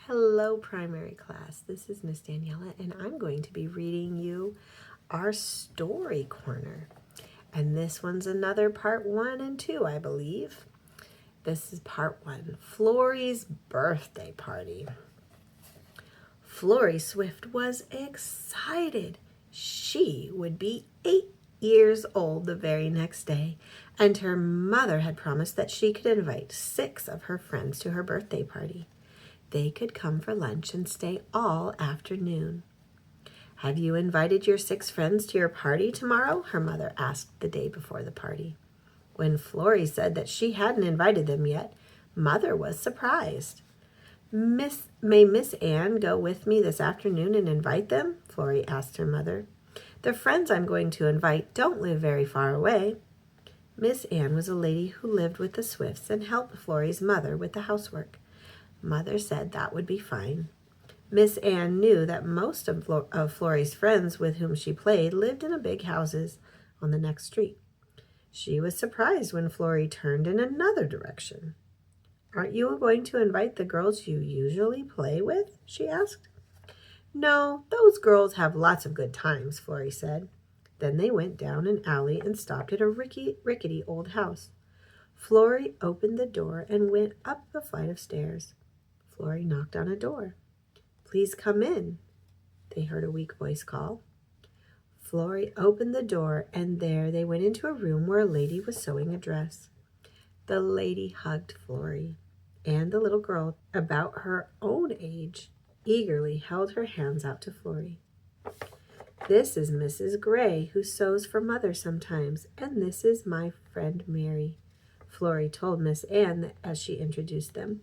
Hello, primary class. This is Miss Daniela, and I'm going to be reading you our story corner. And this one's another part 1 and 2, I believe. This is part 1, Florie's birthday party. Florie Swift was excited. She would be 8 years old the very next day, and her mother had promised that she could invite 6 of her friends to her birthday party. They could come for lunch and stay all afternoon. "Have you invited your 6 friends to your party tomorrow?" her mother asked the day before the party. When Florie said that she hadn't invited them yet, Mother was surprised. May Miss Ann go with me this afternoon and invite them?" Florie asked her mother. "The friends I'm going to invite don't live very far away." Miss Ann was a lady who lived with the Swifts and helped Florie's mother with the housework. Mother said that would be fine. Miss Ann knew that most of Florie's friends with whom she played lived in big houses on the next street. She was surprised when Florie turned in another direction. "Aren't you going to invite the girls you usually play with?" she asked. "No, those girls have lots of good times," Florie said. Then they went down an alley and stopped at a rickety old house. Florie opened the door and went up the flight of stairs. Florie knocked on a door. "Please come in," they heard a weak voice call. Florie opened the door, and there they went into a room where a lady was sewing a dress. The lady hugged Florie, and the little girl, about her own age, eagerly held her hands out to Florie. "This is Mrs. Gray, who sews for Mother sometimes, and this is my friend Mary," Florie told Miss Ann as she introduced them.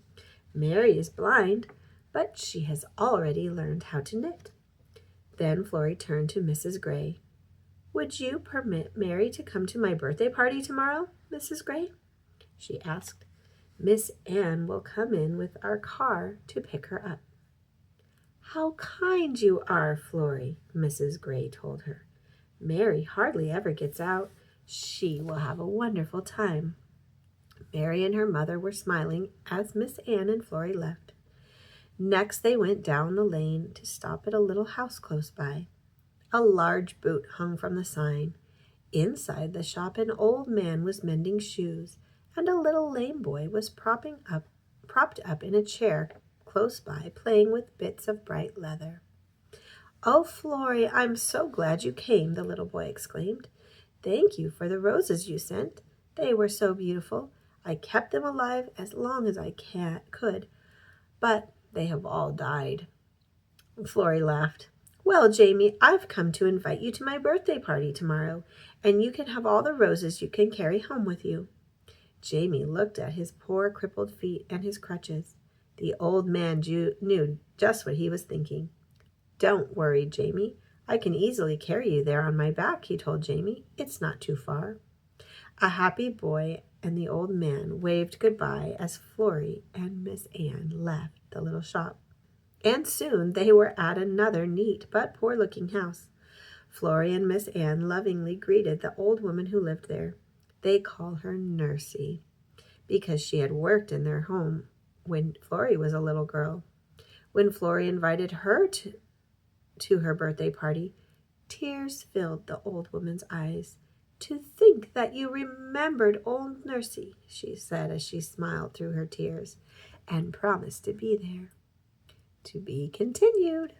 "Mary is blind, but she has already learned how to knit." Then Florie turned to Mrs. Gray. "Would you permit Mary to come to my birthday party tomorrow, Mrs. Gray?" she asked. "Miss Ann will come in with our car to pick her up." "How kind you are, Florie," Mrs. Gray told her. "Mary hardly ever gets out. She will have a wonderful time." Mary and her mother were smiling as Miss Ann and Florie left. Next they went down the lane to stop at a little house close by. A large boot hung from the sign. Inside the shop an old man was mending shoes, and a little lame boy was propped up in a chair close by, playing with bits of bright leather. "Oh, Florie, I'm so glad you came," the little boy exclaimed. "Thank you for the roses you sent. They were so beautiful. I kept them alive as long as I could, but they have all died." Florie laughed. "Well, Jamie, I've come to invite you to my birthday party tomorrow, and you can have all the roses you can carry home with you." Jamie looked at his poor crippled feet and his crutches. The old man knew just what he was thinking. "Don't worry, Jamie. I can easily carry you there on my back," he told Jamie. "It's not too far." A happy boy and the old man waved goodbye as Florie and Miss Ann left the little shop. And soon they were at another neat but poor-looking house. Florie and Miss Ann lovingly greeted the old woman who lived there. They called her Nursey, because she had worked in their home when Florie was a little girl. When Florie invited her to her birthday party, tears filled the old woman's eyes. "To think that you remembered old Nursey," she said as she smiled through her tears, "and promised to be there." To be continued.